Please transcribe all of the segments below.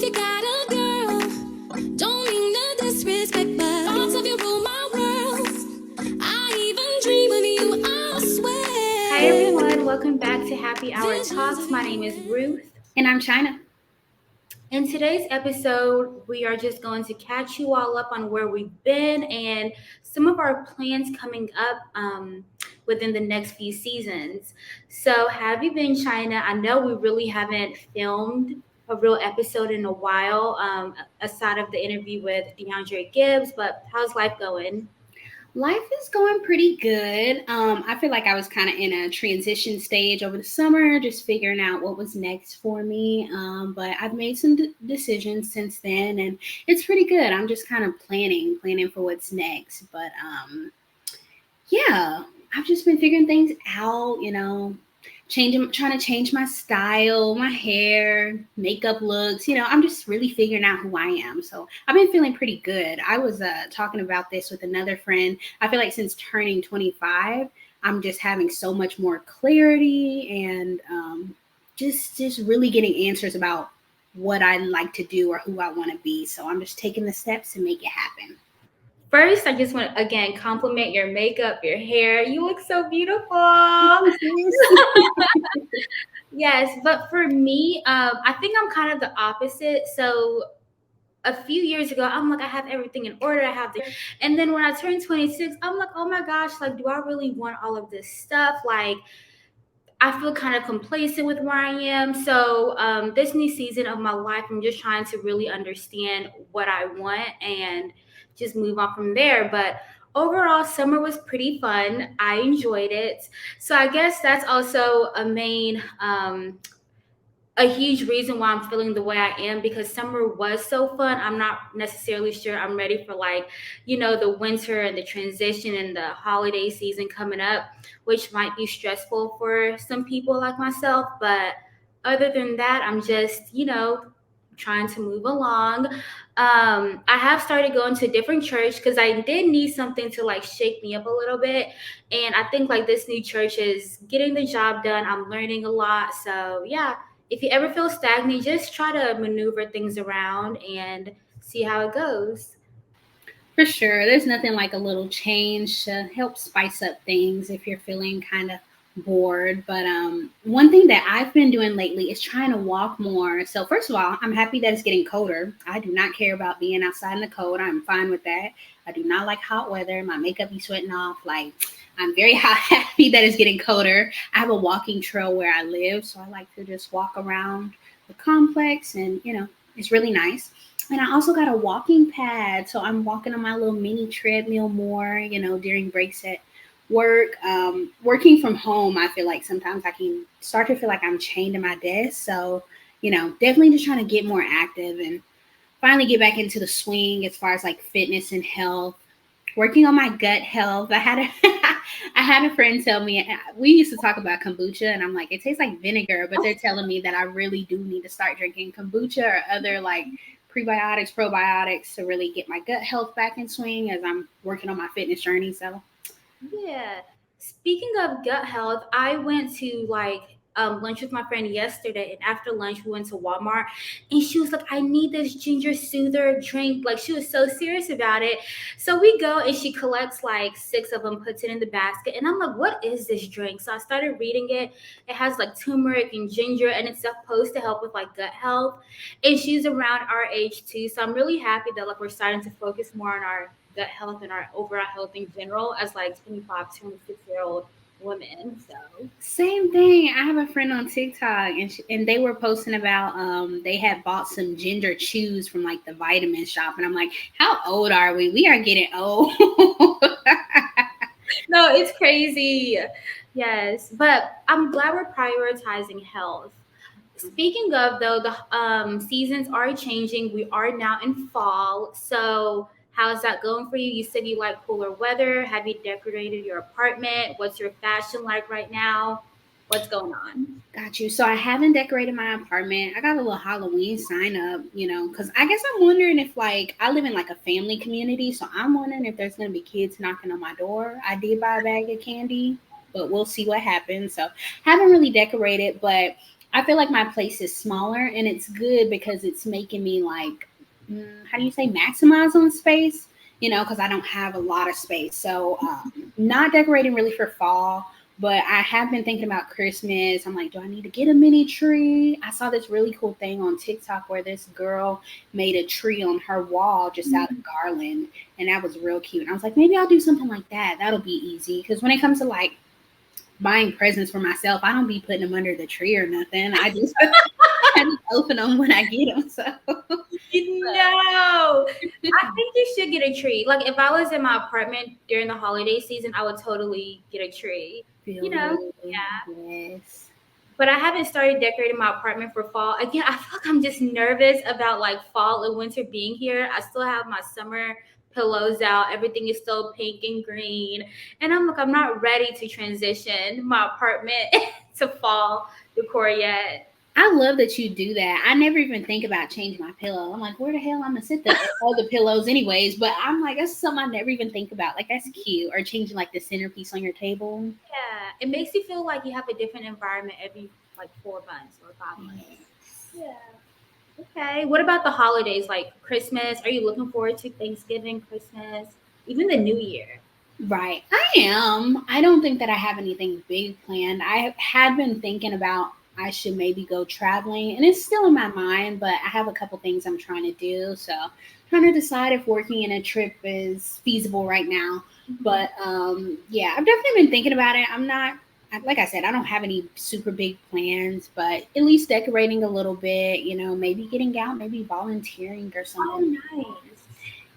if you got a girl, don't mean no disrespect, but thoughts of you rule my world. I even dream of you, I swear. Hi everyone, welcome back to Happy Hour Talks. My name is Ruth. And I'm China. In today's episode, we are just going to catch you all up on where we've been and some of our plans coming up within the next few seasons. So, have you been, China? I know we really haven't filmed a real episode in a while, aside of the interview with DeAndre Gibbs, but how's life going? Life is going pretty good. I feel like I was kind of in a transition stage over the summer, just figuring out what was next for me. But I've made some decisions since then, and it's pretty good. I'm just kind of planning for what's next. But yeah, I've just been figuring things out, trying to change my style, my hair, makeup looks. I'm just really figuring out who I am. So I've been feeling pretty good. I was talking about this with another friend. I feel like since turning 25, I'm just having so much more clarity and just really getting answers about what I like to do or who I want to be. So I'm just taking the steps to make it happen. First, I just want to again compliment your makeup, your hair. You look so beautiful. Yes, but for me, I think I'm kind of the opposite. So a few years ago, I'm like, I have everything in order. I have the, and then when I turned 26, I'm like, oh my gosh, like, do I really want all of this stuff? Like, I feel kind of complacent with where I am. So this new season of my life, I'm just trying to really understand what I want and just move on from there. But overall, summer was pretty fun. I enjoyed it. So I guess that's also a huge reason why I'm feeling the way I am, because summer was so fun. I'm not necessarily sure I'm ready for, like, the winter and the transition and the holiday season coming up, which might be stressful for some people like myself. But other than that, I'm just, trying to move along. I have started going to a different church because I did need something to like shake me up a little bit. And I think like this new church is getting the job done. I'm learning a lot. So yeah, if you ever feel stagnant, just try to maneuver things around and see how it goes. For sure. There's nothing like a little change to help spice up things if you're feeling kind of bored. But one thing that I've been doing lately is trying to walk more. So first of all, I'm happy that it's getting colder. I do not care about being outside in the cold. I'm fine with that. I do not like hot weather. My makeup be sweating off. Like, I'm very happy that it's getting colder. I have a walking trail where I live, so I like to just walk around the complex, and it's really nice. And I also got a walking pad. So I'm walking on my little mini treadmill more, during breaks at work. Working from home, I feel like sometimes I can start to feel like I'm chained to my desk. So, definitely just trying to get more active and finally get back into the swing as far as like fitness and health. Working on my gut health. I had a I had a friend tell me, we used to talk about kombucha, and I'm like, it tastes like vinegar, but they're telling me that I really do need to start drinking kombucha or other like prebiotics, probiotics to really get my gut health back in swing as I'm working on my fitness journey. So Yeah. Speaking of gut health, I went to like lunch with my friend yesterday, and after lunch we went to Walmart, and she was like, "I need this ginger soother drink." Like, she was so serious about it. So we go, and she collects like six of them, puts it in the basket, and I'm like, "What is this drink?" So I started reading it. It has like turmeric and ginger, and it's supposed to help with like gut health. And she's around our age too, so I'm really happy that like we're starting to focus more on our gut health and our overall health in general as like 25, 26-year-old women. So same thing. I have a friend on TikTok, and they were posting about they had bought some ginger chews from like the vitamin shop, and I'm like, how old are we? We are getting old. no, it's crazy. Yes, but I'm glad we're prioritizing health. Speaking of though, the seasons are changing. We are now in fall. So how's that going for you? You said you like cooler weather. Have you decorated your apartment? What's your fashion like right now? What's going on? Got you. So I haven't decorated my apartment. I got a little Halloween sign up, because I guess I'm wondering if like I live in like a family community. So I'm wondering if there's going to be kids knocking on my door. I did buy a bag of candy, but we'll see what happens. So haven't really decorated, but I feel like my place is smaller, and it's good because it's making me like, how do you say, maximize on space? Because I don't have a lot of space. So, not decorating really for fall, but I have been thinking about Christmas. I'm like, do I need to get a mini tree? I saw this really cool thing on TikTok where this girl made a tree on her wall just out of garland, and that was real cute. And I was like, maybe I'll do something like that. That'll be easy because when it comes to like buying presents for myself, I don't be putting them under the tree or nothing. I just I just open them when I get them. So No, I think you should get a tree. Like if I was in my apartment during the holiday season, I would totally get a tree. You feel know, you. yeah. Yes. But I haven't started decorating my apartment for fall. Again, I feel like I'm just nervous about like fall and winter being here. I still have my summer pillows out. Everything is still pink and green. And I'm like, I'm not ready to transition my apartment to fall decor yet. I love that you do that. I never even think about changing my pillow. I'm like, where the hell I'm gonna sit the other pillows anyways? But I'm like, that's something I never even think about. Like that's cute. Or changing like the centerpiece on your table. Yeah. It makes you feel like you have a different environment every like 4 months or 5 months. Yeah. Okay. What about the holidays like Christmas? Are you looking forward to Thanksgiving, Christmas, even the New Year? Right. I am. I don't think that I have anything big planned. I had been thinking about I should maybe go traveling, and it's still in my mind, but I have a couple things I'm trying to do. So, trying to decide if working in a trip is feasible right now. But yeah, I've definitely been thinking about it. I'm not like I said, I don't have any super big plans, but at least decorating a little bit, maybe getting out, maybe volunteering or Oh, something. nice.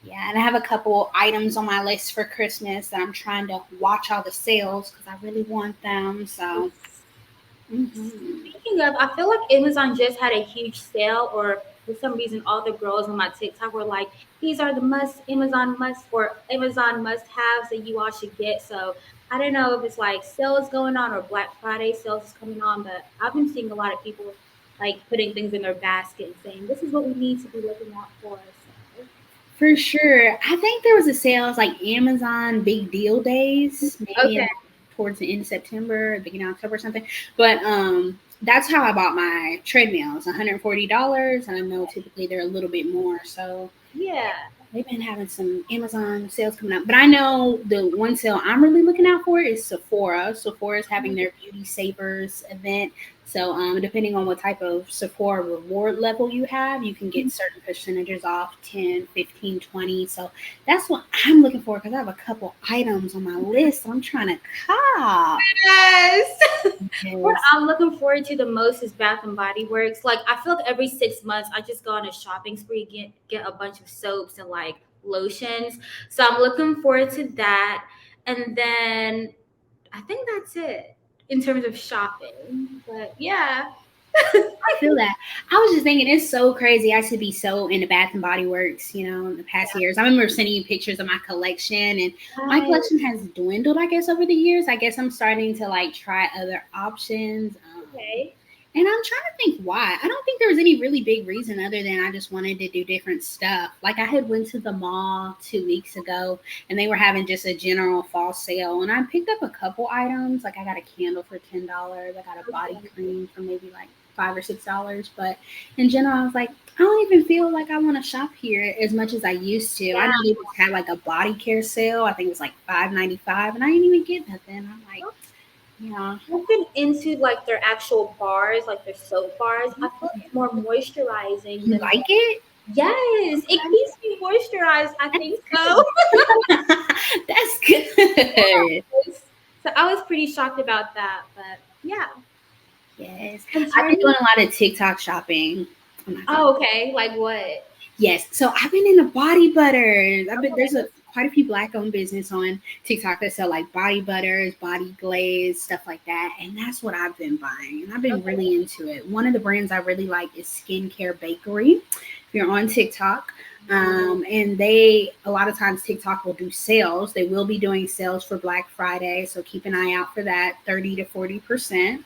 Yeah, and I have a couple items on my list for Christmas that I'm trying to watch all the sales because I really want them. So, mhm. Speaking of, I feel like Amazon just had a huge sale, or for some reason, all the girls on my TikTok were like, "These are the Amazon must haves that you all should get." So I don't know if it's like sales going on or Black Friday sales is coming on, but I've been seeing a lot of people like putting things in their basket and saying, "This is what we need to be looking out for." So For sure. I think there was a sale, it was like Amazon Big Deal Days, maybe okay, towards the end of September, beginning of October or something. But that's how I bought my treadmills, $140, and I know typically they're a little bit more. So yeah. they've been having some Amazon sales coming up. But I know the one sale I'm really looking out for is Sephora. Sephora is having their Beauty Savers event. So depending on what type of Sephora reward level you have, you can get certain percentages off, 10, 15, 20. So that's what I'm looking for because I have a couple items on my list I'm trying to cop. Yes. What Yes. I'm looking forward to the most is Bath and Body Works. Like I feel like every 6 months I just go on a shopping spree, get a bunch of soaps and like lotions. So I'm looking forward to that. And then I think that's it in terms of shopping. But yeah. I feel that. I was just thinking it's so crazy. I should be so into Bath and Body Works, in the past years. I remember sending you pictures of my collection, and my Right. collection has dwindled, I guess, over the years. I guess I'm starting to like try other options. Okay. And I'm trying to think why. I don't think there was any really big reason other than I just wanted to do different stuff. Like I had went to the mall 2 weeks ago and they were having just a general fall sale and I picked up a couple items. Like I got a candle for $10. I got a body cream for maybe like $5 or $6. But in general, I was like, I don't even feel like I want to shop here as much as I used to. I Yeah. know they just had like a body care sale. I think it was like $5.95 and I didn't even get nothing. I'm like, yeah. I've been into like their actual bars, like their soap bars. I feel like it's more moisturizing You than like it? yes, it Okay. keeps me moisturized. I think so. That's good. That's good. So I was pretty shocked about that, but yeah. Yes. In I've been terms, doing a lot of TikTok shopping. I'm not gonna. oh, okay. Like what? Yes. So I've been into body butters. There's a quite a few black owned business on TikTok that sell like body butters, body glaze, stuff like that. And that's what I've been buying. And I've been Okay. really into it. One of the brands I really like is Skincare Bakery. If you're on TikTok. And they a lot of times TikTok will do sales. They will be doing sales for Black Friday. So keep an eye out for that, 30 to 40%.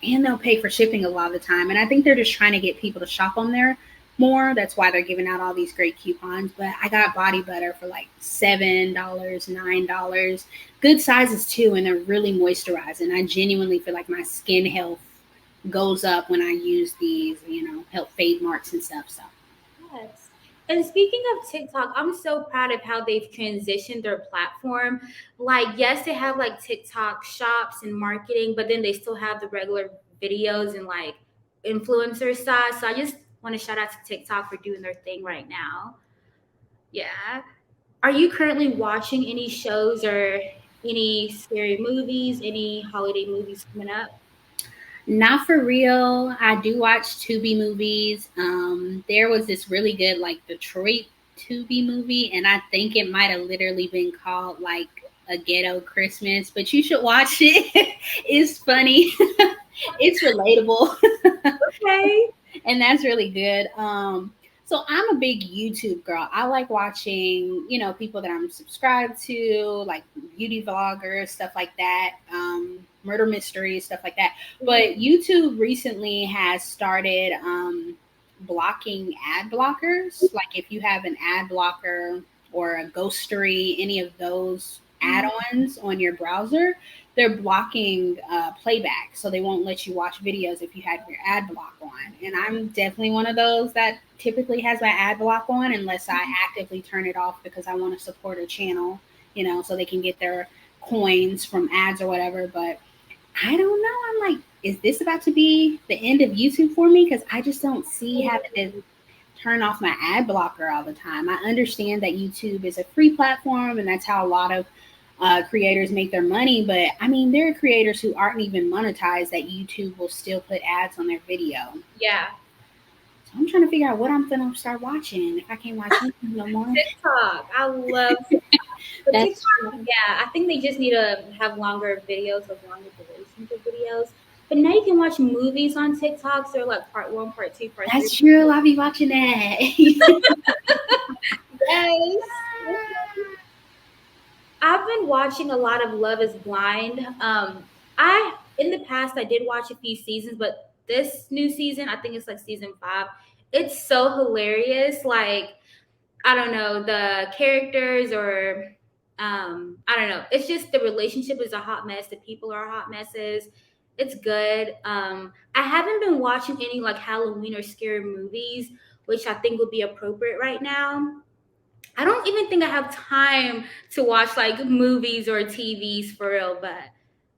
And they'll pay for shipping a lot of the time. And I think they're just trying to get people to shop on there more. That's why they're giving out all these great coupons. But I got body butter for like $7, $9. Good sizes too, and they're really moisturizing. I genuinely feel like my skin health goes up when I use these, help fade marks and stuff. So Yes. And speaking of TikTok, I'm so proud of how they've transitioned their platform. Like, yes, they have like TikTok shops and marketing, but then they still have the regular videos and like influencer side. So I just want to shout out to TikTok for doing their thing right now. Yeah. Are you currently watching any shows or any scary movies, any holiday movies coming up? not for real. I do watch Tubi movies. There was this really good like Detroit Tubi movie, and I think it might have literally been called like a ghetto Christmas, but you should watch it. It's funny. It's relatable. Okay. And that's really good. So I'm a big YouTube girl. I like watching, people that I'm subscribed to, like beauty vloggers, stuff like that, murder mysteries, stuff like that. But YouTube recently has started blocking ad blockers. Like if you have an ad blocker or a ghostery, any of those add-ons on your browser, they're blocking playback, so they won't let you watch videos if you have your ad block on. And I'm definitely one of those that typically has my ad block on unless I actively turn it off because I want to support a channel, so they can get their coins from ads or whatever. But I don't know. I'm like, is this about to be the end of YouTube for me? Because I just don't see having to turn off my ad blocker all the time. I understand that YouTube is a free platform and that's how a lot of creators make their money. But I mean, there are creators who aren't even monetized that YouTube will still put ads on their video. Yeah. So I'm trying to figure out what I'm going to start watching if I can't watch YouTube no more. TikTok. I love TikTok. But That's TikTok, yeah, I think they just need to have longer videos with longer durations of videos. But now you can watch movies on TikTok. So like part one, part two, part That's three. true. I'll be watching that. Yes. I've been watching a lot of Love is Blind. I in the past I did watch a few seasons, but this new season, I think it's like season 5. It's so hilarious. Like I don't know, the characters or I don't know. It's just the relationship is a hot mess. The people are hot messes. It's good. I haven't been watching any like Halloween or scary movies, which I think would be appropriate right now. I don't even think I have time to watch like movies or TVs for real, but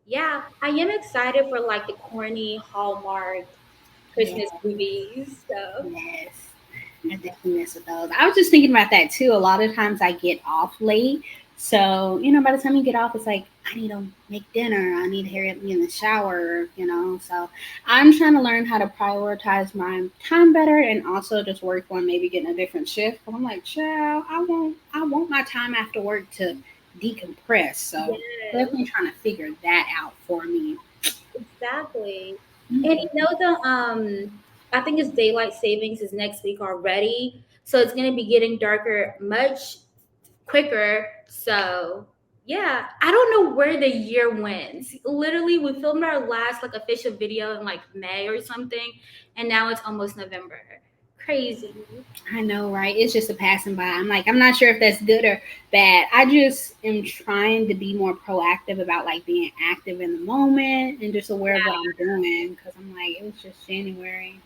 yeah, I am excited for like the corny Hallmark Yeah. Christmas movies. So Yes. I definitely miss with those. I was just thinking about that too. A lot of times I get off late. So, by the time you get off, it's like, I need to make dinner. I need to hurry up and get in the shower. So I'm trying to learn how to prioritize my time better and also just work on maybe getting a different shift. But I'm like, child, I want my time after work to decompress. So yes, definitely trying to figure that out for me. exactly. And Mhm. you know I think it's daylight savings is next week already. So it's gonna be getting darker much quicker. So yeah, I don't know where the year went. Literally, we filmed our last like official video in like May or something, and now it's almost November. Crazy. I know, right? It's just a passing by. I'm like, I'm not sure if that's good or bad. I just am trying to be more proactive about like being active in the moment and just aware of what I'm doing because I'm like, it was just January.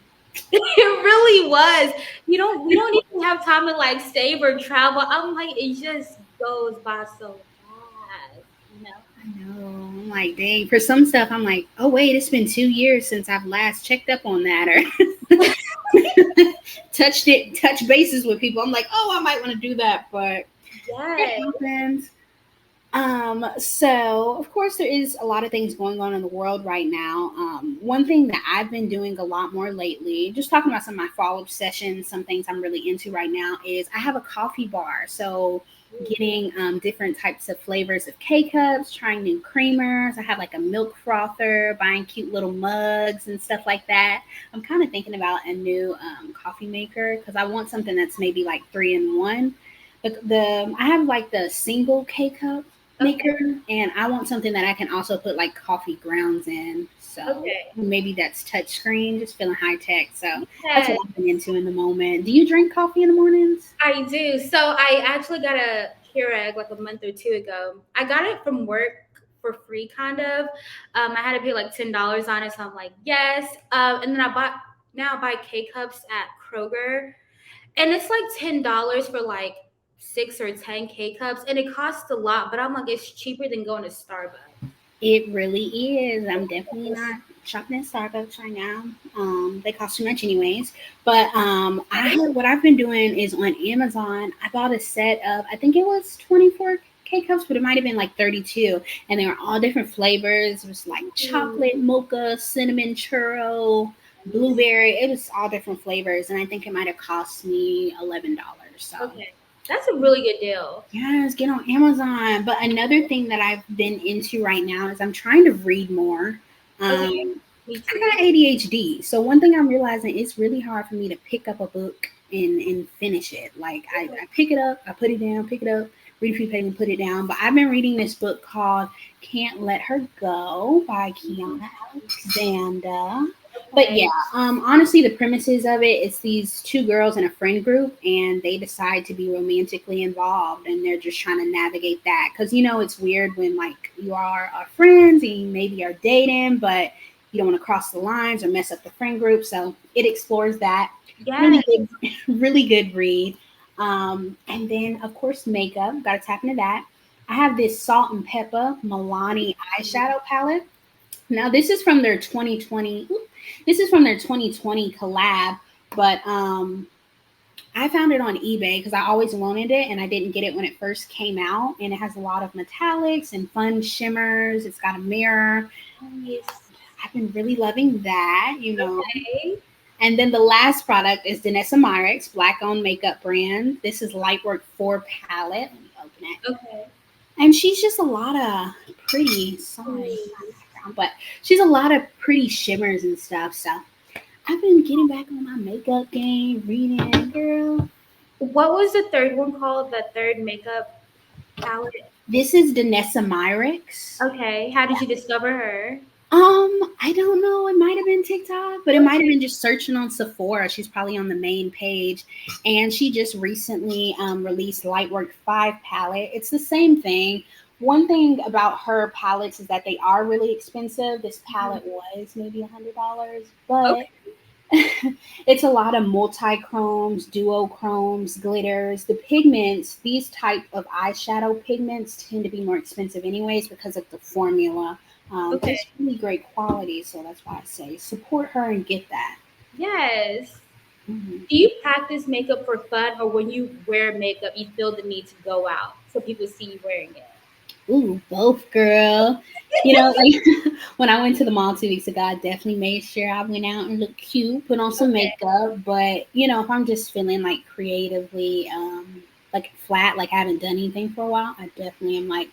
It really was. We don't even have time to like save or travel. I'm like, it just goes by so fast. I know. I'm like, dang. For some stuff, I'm like, oh wait, it's been 2 years since I've last checked up on that or touch bases with people. I'm like, oh, I might want to do that, but it Yes. happens. So of course there is a lot of things going on in the world right now. One thing that I've been doing a lot more lately, just talking about some of my fall obsessions, some things I'm really into right now is I have a coffee bar. So getting different types of flavors of K-cups, trying new creamers. I have like a milk frother, buying cute little mugs and stuff like that. I'm kind of thinking about a new coffee maker because I want something that's maybe like 3 in 1. But I have like the single K-cup maker, and I want something that I can also put like coffee grounds in. So Okay. maybe that's touchscreen, just feeling high tech. So that's Yes, what I've been into in the moment. Do you drink coffee in the mornings? I do. So I actually got a Keurig like a month or two ago. I got it from work for free, kind of. I had to pay like $10 on it, so I'm like, yes. And then I buy K cups at Kroger, and it's like $10 for like 6 or 10 K cups, and it costs a lot, but I'm like, it's cheaper than going to Starbucks. It really is. I'm definitely not shopping at Starbucks right now. They cost too much anyways. But what I've been doing is on Amazon. I bought a set of, I think it was 24 K cups, but it might have been like 32, and they were all different flavors. It was like chocolate, mocha, cinnamon, churro, blueberry. It was all different flavors, and I think it might have cost me $11. So. Okay. That's a really good deal. Yes, get on Amazon. But another thing that I've been into right now is I'm trying to read more. Okay. Me I too. got ADHD. So one thing I'm realizing, it's really hard for me to pick up a book and finish it. Like I pick it up, I put it down, pick it up, read a few pages and put it down. But I've been reading this book called Can't Let Her Go by Kiana Alexander. But yeah, honestly, the premises of it, it's these two girls in a friend group, and they decide to be romantically involved, and they're just trying to navigate that. Because, it's weird when, like, you are friends and you maybe are dating, but you don't want to cross the lines or mess up the friend group. So it explores that. Yes. Really good, really good read. And then, of course, makeup. Got to tap into that. I have this Salt and Pepper Milani eyeshadow palette. Now this is from their 2020. This is from their 2020 collab, but I found it on eBay because I always wanted it and I didn't get it when it first came out. And it has a lot of metallics and fun shimmers. It's got a mirror. I've been really loving that, Okay. And then the last product is Danessa Myricks, black-owned makeup brand. This is Lightwork 4 palette. Let me open it. Okay. And she's just a lot of pretty, sorry, but she's a lot of pretty shimmers and stuff. So I've been getting back on my makeup game, reading, girl. What was the third one called? The third makeup palette? This is Danessa Myricks. Okay. How did you discover her? I don't know. It might have been TikTok, but it might have been just searching on Sephora. She's probably on the main page. And she just recently released Lightwork 5 palette. It's the same thing. One thing about her palettes is that they are really expensive. This palette was maybe $100, but it's a lot of multi-chromes, duochromes, glitters. The pigments, these type of eyeshadow pigments tend to be more expensive anyways because of the formula. It's really great quality, so that's why I say support her and get that. Yes. Mm-hmm. Do you practice makeup for fun, or when you wear makeup, you feel the need to go out so people see you wearing it? Ooh, both, girl. Like when I went to the mall 2 weeks ago, I definitely made sure I went out and looked cute, put on some makeup. But if I'm just feeling like creatively, like flat, like I haven't done anything for a while, I definitely am like,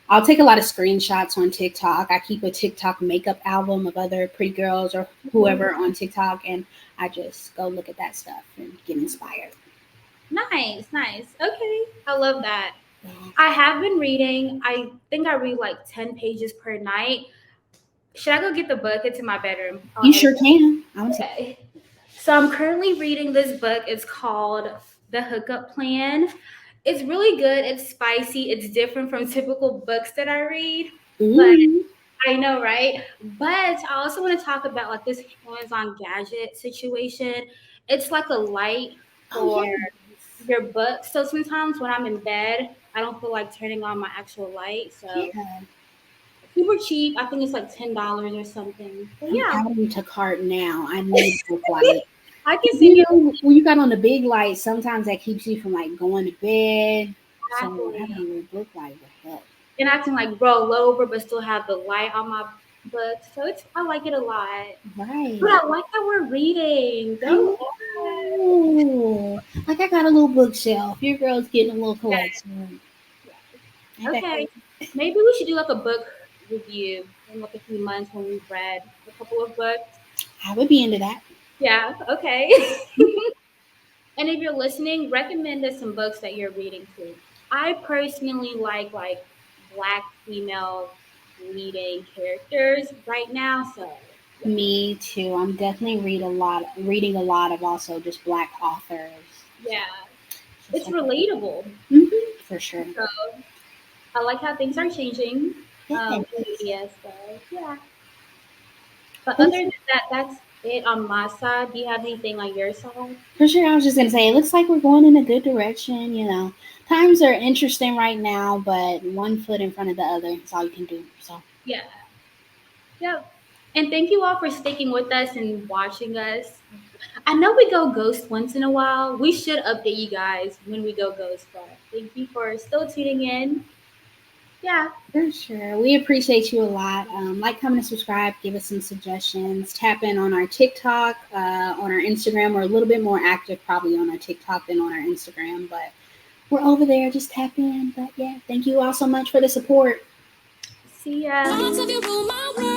I'll take a lot of screenshots on TikTok. I keep a TikTok makeup album of other pretty girls or whoever on TikTok, and I just go look at that stuff and get inspired. Nice. Okay. I love that. I have been reading. I think I read like 10 pages per night. Should I go get the book? It's in my bedroom. You sure can. Okay. So I'm currently reading this book. It's called The Hookup Plan. It's really good. It's spicy. It's different from typical books that I read. But I know, right? But I also want to talk about like this hands-on gadget situation. It's like a light for your book. So sometimes when I'm in bed, I don't feel like turning on my actual light. So super cheap. I think it's like $10 or something. But I'm adding to cart now. I need book light. I can see when you got on the big light, sometimes that keeps you from like going to bed. So having a book light would help. And I can like roll over but still have the light on my book. So I like it a lot. Right. But I like that we're reading. Like I got a little bookshelf. Your girl's getting a little collection. Okay. Maybe we should do like a book review in like a few months when we've read a couple of books. I would be into that. Yeah, okay. And if you're listening, recommend us some books that you're reading too. I personally like Black female leading characters right now. So me too. I'm definitely reading a lot of also just Black authors. Yeah, it's relatable. For sure. So I like how things are changing. Yeah. media. So yeah. But But other than that, that's it on my side. Do you have anything on your side? for sure, I was just gonna say, it looks like we're going in a good direction. Times are interesting right now, but one foot in front of the other is all you can do. So, Yeah. Yep. And thank you all for sticking with us and watching us. I know we go ghost once in a while. We should update you guys when we go ghost, but thank you for still tuning in. Yeah. for sure, we appreciate you a lot. Like, comment, and subscribe. Give us some suggestions. Tap in on our TikTok, on our Instagram. We're a little bit more active probably on our TikTok than on our Instagram, but we're over there. Just tap in. But yeah, thank you all so much for the support. See ya. Thoughts of you rule my world.